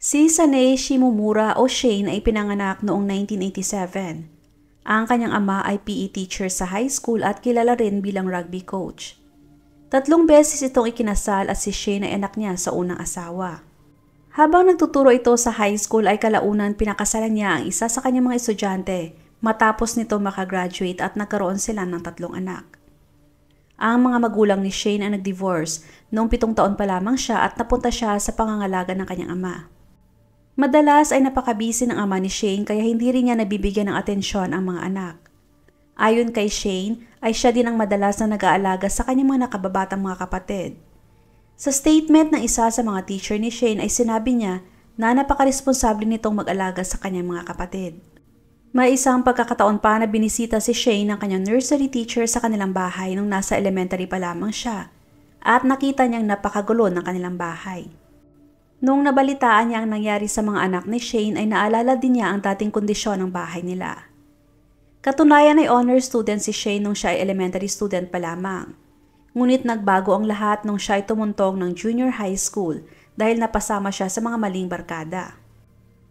Si Sanei Shimomura o Shane ay pinanganak noong 1987. Ang kanyang ama ay PE teacher sa high school at kilala rin bilang rugby coach. 3 beses itong ikinasal at si Shane ay anak niya sa unang asawa. Habang nagtuturo ito sa high school ay kalaunan pinakasalan niya ang isa sa kanyang mga estudyante matapos nito makagraduate at nagkaroon sila ng 3 anak. Ang mga magulang ni Shane ay nag-divorce noong 7 taon pa lamang siya at napunta siya sa pangangalaga ng kanyang ama. Madalas ay napakabisi ng ama ni Shane kaya hindi rin niya nabibigyan ng atensyon ang mga anak. Ayon kay Shane ay siya din ang madalas na nag-aalaga sa kanyang mga nakababatang mga kapatid. Sa statement ng isa sa mga teacher ni Shane ay sinabi niya na napakaresponsable nitong mag-alaga sa kanyang mga kapatid. May isang pagkakataon pa na binisita si Shane ng kanyang nursery teacher sa kanilang bahay nung nasa elementary pa lamang siya at nakita niyang napakagulo ng kanilang bahay. Noong nabalitaan niya ang nangyari sa mga anak ni Shane ay naalala din niya ang dating kondisyon ng bahay nila. Katunayan ay honor student si Shane nung siya ay elementary student pa lamang. Ngunit nagbago ang lahat nung siya ay tumuntong ng junior high school dahil napasama siya sa mga maling barkada.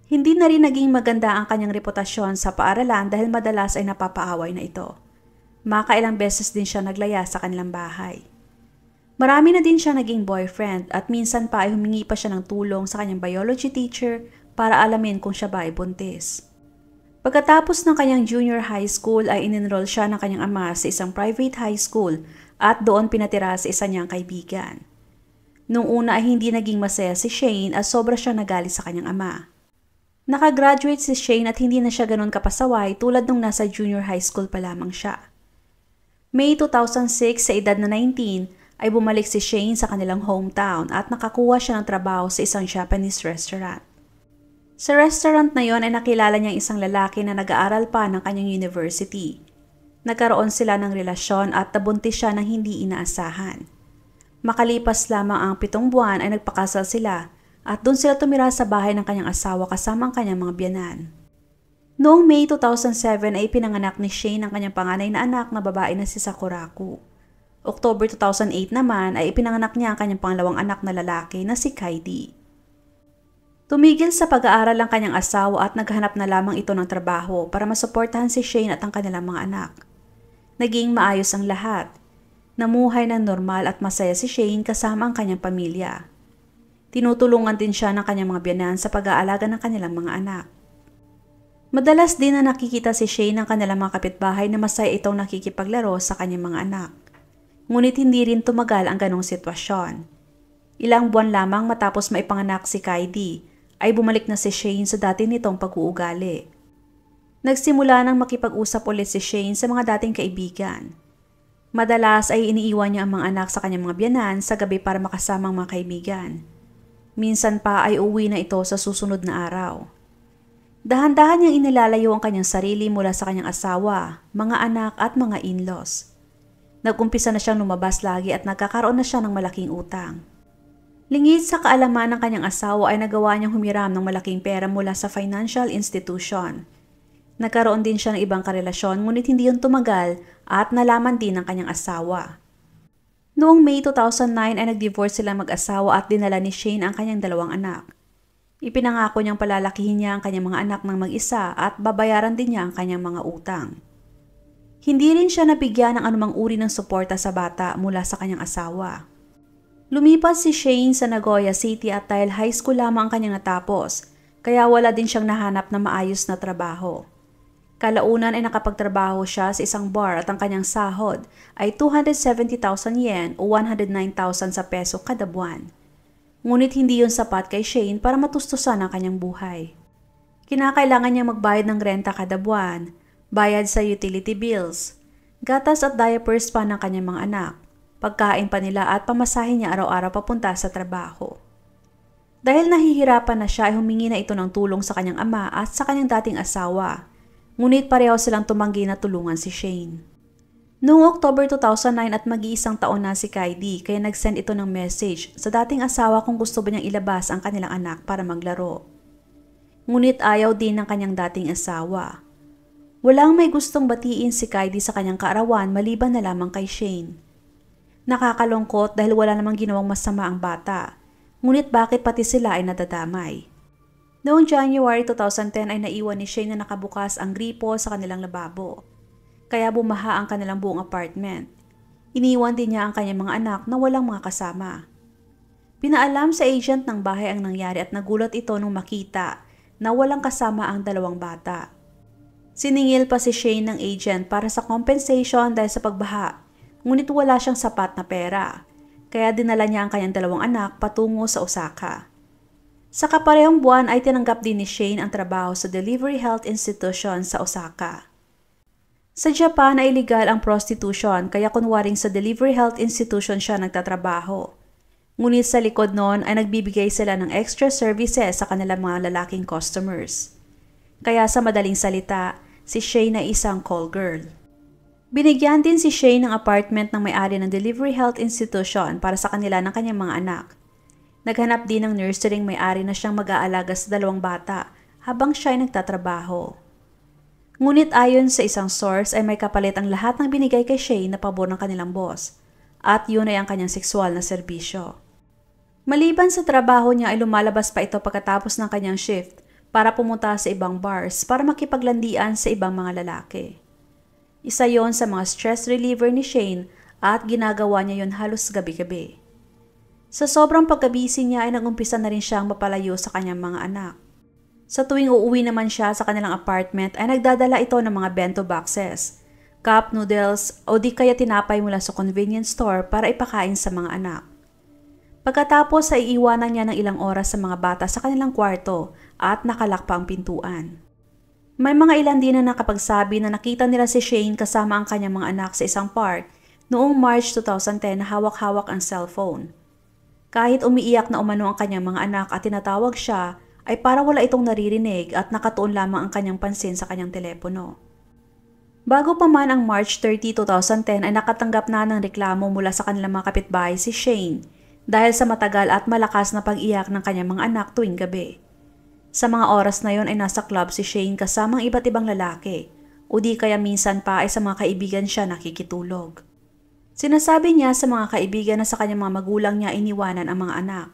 Hindi na rin naging maganda ang kanyang reputasyon sa paaralan dahil madalas ay napapaaway na ito. Makailang beses din siya naglaya sa kanilang bahay. Marami na din siya naging boyfriend at minsan pa ay humingi pa siya ng tulong sa kanyang biology teacher para alamin kung siya ba ay buntis. Pagkatapos ng kanyang junior high school ay in-enroll siya ng kanyang ama sa isang private high school at doon pinatira sa isa niyang kaibigan. Noong una ay hindi naging masaya si Shane at sobra siyang nagalit sa kanyang ama. Nakagraduate si Shane at hindi na siya ganun kapasaway tulad nung nasa junior high school pa lamang siya. May 2006 sa edad na 19 ay bumalik si Shane sa kanilang hometown at nakakuha siya ng trabaho sa isang Japanese restaurant. Sa restaurant na yon ay nakilala niyang isang lalaki na nag-aaral pa ng kanyang university. Nagkaroon sila ng relasyon at nabuntis siya ng hindi inaasahan. Makalipas lamang ang 7 buwan ay nagpakasal sila at doon sila tumira sa bahay ng kanyang asawa kasama ang kanyang mga biyanan. Noong May 2007 ay pinanganak ni Shane ang kanyang panganay na anak na babae na si Sakuraku. October 2008 naman ay ipinanganak niya ang kanyang pangalawang anak na lalaki na si Kaidi. Tumigil sa pag-aaral ang kanyang asawa at naghanap na lamang ito ng trabaho para masuportahan si Shane at ang kanilang mga anak. Naging maayos ang lahat. Namuhay ng normal at masaya si Shane kasama ang kanyang pamilya. Tinutulungan din siya ng kanyang mga biyanan sa pag-aalaga ng kanilang mga anak. Madalas din na nakikita si Shane ng kanilang mga kapitbahay na masaya itong nakikipaglaro sa kanyang mga anak. Ngunit hindi rin tumagal ang ganong sitwasyon. Ilang buwan lamang matapos maipanganak si Kaidi, ay bumalik na si Shane sa dati nitong pag-uugali. Nagsimula nang makipag-usap ulit si Shane sa mga dating kaibigan. Madalas ay iniiwan niya ang mga anak sa kanyang mga biyanan sa gabi para makasama ang mga kaibigan. Minsan pa ay uwi na ito sa susunod na araw. Dahan-dahan niyang inilalayo ang kanyang sarili mula sa kanyang asawa, mga anak at mga in-laws. Nag-umpisa na siyang lumabas lagi at nagkakaroon na siya ng malaking utang. Lingid sa kaalaman ng kanyang asawa ay nagawa niyang humiram ng malaking pera mula sa financial institution. Nagkaroon din siya ng ibang karelasyon ngunit hindi yun tumagal at nalaman din ng kanyang asawa. Noong May 2009 ay nag-divorce sila mag-asawa at dinala ni Shane ang kanyang 2 anak. Ipinangako niyang palalakihin niya ang kanyang mga anak ng mag-isa at babayaran din niya ang kanyang mga utang. Hindi rin siya nabigyan ng anumang uri ng suporta sa bata mula sa kanyang asawa. Lumipat si Shane sa Nagoya City at dahil high school lamang ang kanyang natapos, kaya wala din siyang nahanap na maayos na trabaho. Kalaunan ay nakapagtrabaho siya sa isang bar at ang kanyang sahod ay 270,000 yen o 109,000 sa peso kada buwan. Ngunit hindi yun sapat kay Shane para matustusan ang kanyang buhay. Kinakailangan niya magbayad ng renta kada buwan, bayad sa utility bills, gatas at diapers pa ng kanyang mga anak, pagkain pa nila at pamasahe niya araw-araw papunta sa trabaho. Dahil nahihirapan na siya ay humingi na ito ng tulong sa kanyang ama at sa kanyang dating asawa. Ngunit pareho silang tumanggi na tulungan si Shane. Noong October 2009 at mag-iisang taon na si Kaidi kaya nag-send ito ng message sa dating asawa kung gusto ba niyang ilabas ang kanilang anak para maglaro. Ngunit ayaw din ng kanyang dating asawa. Walang may gustong batiin si Kaidi sa kanyang kaarawan maliban na lamang kay Shane. Nakakalungkot dahil wala namang ginawang masama ang bata. Ngunit bakit pati sila ay nadadamay? Noong January 2010 ay naiwan ni Shane na nakabukas ang gripo sa kanilang lababo. Kaya bumaha ang kanilang buong apartment. Iniwan din niya ang kanyang mga anak na walang mga kasama. Pinaalam sa agent ng bahay ang nangyari at nagulat ito nung makita na walang kasama ang dalawang bata. Siningil pa si Shane ng agent para sa compensation dahil sa pagbaha, ngunit wala siyang sapat na pera. Kaya dinala niya ang kanyang dalawang anak patungo sa Osaka. Sa kaparehong buwan ay tinanggap din ni Shane ang trabaho sa Delivery Health Institution sa Osaka. Sa Japan ay illegal ang prostitution kaya kunwaring sa Delivery Health Institution siya nagtatrabaho. Ngunit sa likod noon ay nagbibigay sila ng extra services sa kanilang mga lalaking customers. Kaya sa madaling salita, si Shane ay isang call girl. Binigyan din si Shane ng apartment ng may-ari ng Delivery Health Institution para sa kanila ng kanyang mga anak. Naghanap din ng nursery may-ari na siyang mag-aalaga sa dalawang bata habang siya ay nagtatrabaho. Ngunit ayon sa isang source ay may kapalit ang lahat ng binigay kay Shane na pabor ng kanilang boss at yun ay ang kanyang sexual na serbisyo. Maliban sa trabaho niya ay lumalabas pa ito pagkatapos ng kanyang shift para pumunta sa ibang bars para makipaglandian sa ibang mga lalaki. Isa yon sa mga stress reliever ni Shane at ginagawa niya yon halos gabi-gabi. Sa sobrang pagkabisi niya ay nagumpisa na rin siyang mapalayo sa kanyang mga anak. Sa tuwing uuwi naman siya sa kanilang apartment ay nagdadala ito ng mga bento boxes, cup noodles o di kaya tinapay mula sa convenience store para ipakain sa mga anak. Pagkatapos ay iiwanan niya ng ilang oras sa mga bata sa kanilang kwarto at nakalak pa ang pintuan. May mga ilan din na nakapagsabi na nakita nila si Shane kasama ang kanyang mga anak sa isang park noong March 2010 na hawak-hawak ang cellphone. Kahit umiiyak na umano ang kanyang mga anak at tinatawag siya, ay para wala itong naririnig at nakatuon lamang ang kanyang pansin sa kanyang telepono. Bago pa man ang March 30, 2010 ay nakatanggap na ng reklamo mula sa kanilang mga kapitbahay si Shane dahil sa matagal at malakas na pag-iyak ng kanyang mga anak tuwing gabi. Sa mga oras na yon ay nasa club si Shane kasamang iba't ibang lalaki o di kaya minsan pa ay sa mga kaibigan siya nakikitulog. Sinasabi niya sa mga kaibigan na sa kanyang mga magulang niya iniwanan ang mga anak.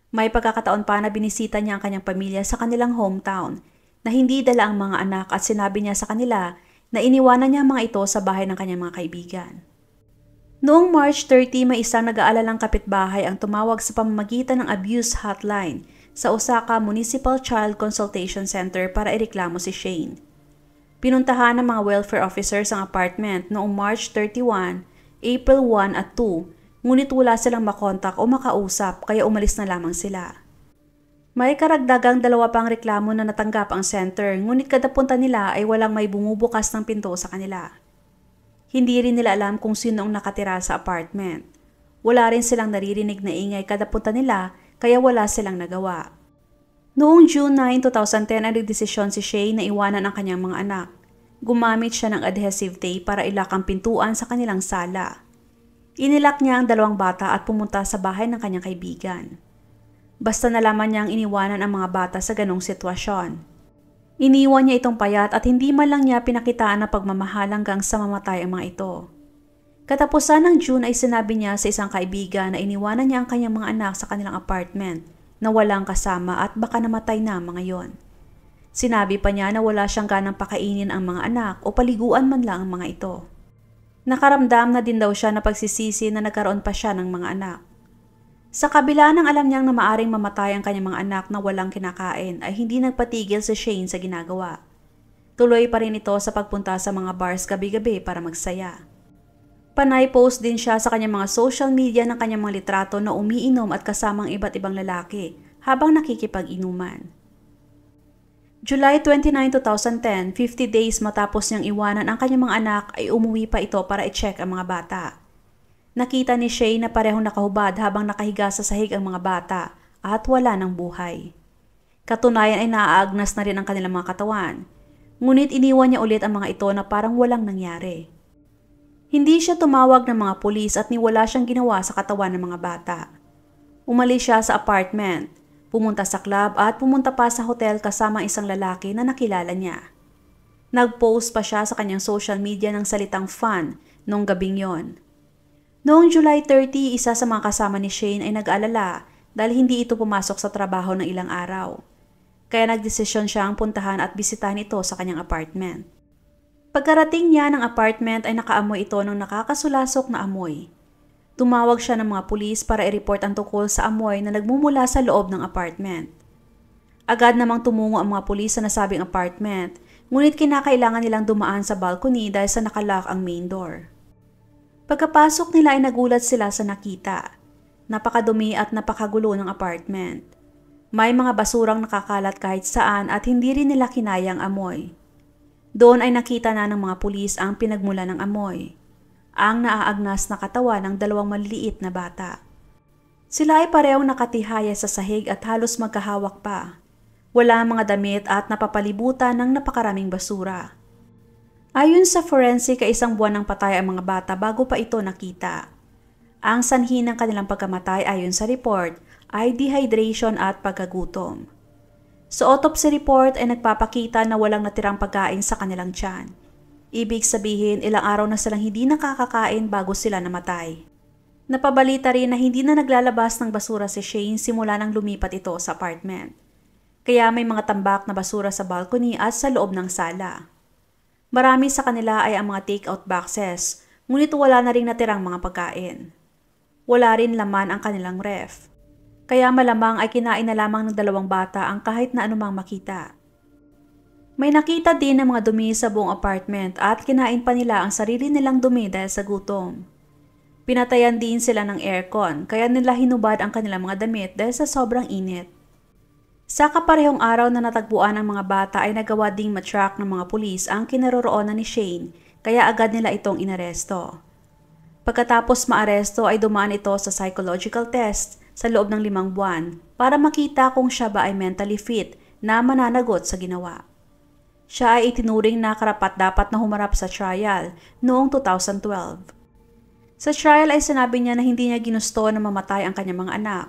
May pagkakataon pa na binisita niya ang kanyang pamilya sa kanilang hometown na hindi dala ang mga anak at sinabi niya sa kanila na iniwanan niya ang mga ito sa bahay ng kanyang mga kaibigan. Noong March 30, may isang nag-aalalang kapitbahay ang tumawag sa pamamagitan ng abuse hotline sa Osaka Municipal Child Consultation Center para ireklamo si Shane. Pinuntahan ng mga welfare officers ang apartment noong March 31, April 1 at 2, ngunit wala silang makontak o makausap kaya umalis na lamang sila. May karagdagang 2 pang reklamo na natanggap ang center ngunit kada punta nila ay walang may bumubukas ng pinto sa kanila. Hindi rin nila alam kung sino ang nakatira sa apartment. Wala rin silang naririnig na ingay kada punta nila kaya wala silang nagawa. Noong June 9, 2010 ay nagdesisyon si Shane na iwanan ang kanyang mga anak. Gumamit siya ng adhesive tape para ilak ang pintuan sa kanilang sala. Inilak niya ang 2 bata at pumunta sa bahay ng kanyang kaibigan. Basta nalaman niyang iniwanan ang mga bata sa ganong sitwasyon. Iniwan niya itong payat at hindi man lang niya pinakitaan na pagmamahal hanggang sa mamatay ang mga ito. Katapusan ng June ay sinabi niya sa isang kaibigan na iniwanan niya ang kanyang mga anak sa kanilang apartment na walang kasama at baka namatay na mga yon. Sinabi pa niya na wala siyang ganang pakainin ang mga anak o paliguan man lang ang mga ito. Nakaramdam na din daw siya na pagsisisi na nagkaroon pa siya ng mga anak. Sa kabila ng alam niyang na maaring mamatay ang kanyang mga anak na walang kinakain ay hindi nagpatigil si Shane sa ginagawa. Tuloy pa rin ito sa pagpunta sa mga bars gabi-gabi para magsaya. Panay post din siya sa kanyang mga social media ng kanyang mga litrato na umiinom at kasamang iba't ibang lalaki habang nakikipag-inuman. July 29, 2010, 50 days matapos niyang iwanan ang kanyang mga anak ay umuwi pa ito para i-check ang mga bata. Nakita ni Shane na parehong nakahubad habang nakahiga sa sahig ang mga bata at wala ng buhay. Katunayan ay naaagnas na rin ang kanilang mga katawan, ngunit iniwan niya ulit ang mga ito na parang walang nangyari. Hindi siya tumawag ng mga pulis at niwala siyang ginawa sa katawan ng mga bata. Umalis siya sa apartment, pumunta sa club at pumunta pa sa hotel kasama isang lalaki na nakilala niya. Nag-post pa siya sa kanyang social media ng salitang fun noong gabing yon. Noong July 30, isa sa mga kasama ni Shane ay nag-alala dahil hindi ito pumasok sa trabaho ng ilang araw. Kaya nagdesisyon siyang puntahan at bisitahin ito sa kanyang apartment. Pagkarating niya ng apartment ay nakaamoy ito ng nakakasulasok na amoy. Tumawag siya ng mga pulis para i-report ang tungkol sa amoy na nagmumula sa loob ng apartment. Agad namang tumungo ang mga pulis sa nasabing apartment, ngunit kinakailangan nilang dumaan sa balcony dahil sa nakalock ang main door. Pagkapasok nila ay nagulat sila sa nakita. Napakadumi at napakagulo ng apartment. May mga basurang nakakalat kahit saan at hindi rin nila kinayang amoy. Doon ay nakita na ng mga pulis ang pinagmula ng amoy. Ang naaagnas na katawan ng dalawang maliliit na bata. Sila ay parehong nakatihaya sa sahig at halos magkahawak pa. Wala mga damit at napapalibutan ng napakaraming basura. Ayon sa forensic ay isang buwan ng patay ang mga bata bago pa ito nakita. Ang sanhi ng kanilang pagkamatay ayon sa report ay dehydration at pagkagutom. Sa autopsy report ay nagpapakita na walang natirang pagkain sa kanilang tiyan. Ibig sabihin ilang araw na silang hindi nakakakain bago sila namatay. Napabalita rin na hindi na naglalabas ng basura si Shane simula nang lumipat ito sa apartment. Kaya may mga tambak na basura sa balcony at sa loob ng sala. Marami sa kanila ay ang mga take-out boxes, ngunit wala na ring natirang mga pagkain. Wala rin laman ang kanilang ref. Kaya malamang ay kinain na lamang ng dalawang bata ang kahit na anumang makita. May nakita din ng mga dumi sa buong apartment at kinain pa nila ang sarili nilang dumi dahil sa gutom. Pinatayan din sila ng aircon kaya nila hinubad ang kanilang mga damit dahil sa sobrang init. Sa kaparehong araw na natagpuan ng mga bata ay nagawa ding matrack ng mga pulis ang kinaroroonan ni Shane kaya agad nila itong inaresto. Pagkatapos maaresto ay dumaan ito sa psychological test sa loob ng 5 buwan para makita kung siya ba ay mentally fit na mananagot sa ginawa. Siya ay itinuring na karapat-dapat na humarap sa trial noong 2012. Sa trial ay sinabi niya na hindi niya ginusto na mamatay ang kanyang mga anak,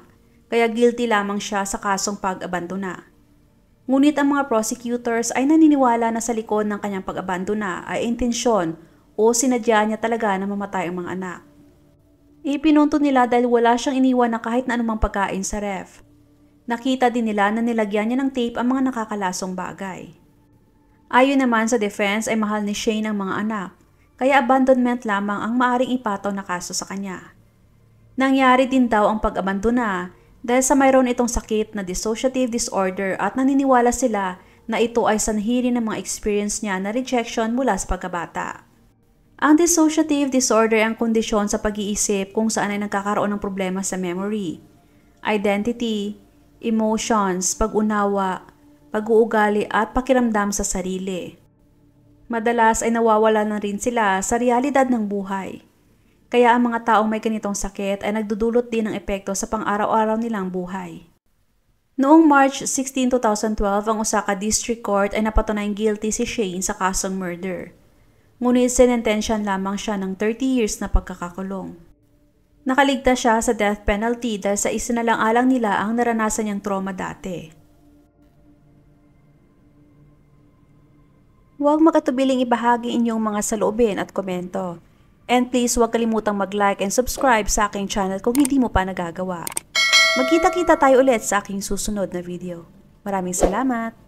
kaya guilty lamang siya sa kasong pag-abandona. Ngunit ang mga prosecutors ay naniniwala na sa likod ng kanyang pag-abandona ay intensyon o sinadya niya talaga na mamatay ang mga anak. Ipinunto nila dahil wala siyang iniwan na kahit na anumang pagkain sa ref. Nakita din nila na nilagyan niya ng tape ang mga nakakalasong bagay. Ayon naman sa defense ay mahal ni Shane ang mga anak, kaya abandonment lamang ang maaring ipataw na kaso sa kanya. Nangyari din daw ang pag-abandona dahil sa mayroon itong sakit na dissociative disorder at naniniwala sila na ito ay sanhi rin ng mga experience niya na rejection mula sa pagkabata. Ang dissociative disorder ay ang kondisyon sa pag-iisip kung saan ay nagkakaroon ng problema sa memory, identity, emotions, pag-unawa, pag-uugali at pakiramdam sa sarili. Madalas ay nawawala na rin sila sa realidad ng buhay. Kaya ang mga taong may ganitong sakit ay nagdudulot din ng epekto sa pang-araw-araw nilang buhay. Noong March 16, 2012, ang Osaka District Court ay napatunayang guilty si Shane sa kasong murder. Ngunit sinentensyan lamang siya ng 30 years na pagkakakulong. Nakaligtas siya sa death penalty dahil sa isinalang-alang nila ang naranasan niyang trauma dati. Huwag makatubiling ibahagi inyong mga saloobin at komento. And please huwag kalimutang mag-like and subscribe sa aking channel kung hindi mo pa nagagawa. Magkita-kita tayo ulit sa aking susunod na video. Maraming salamat!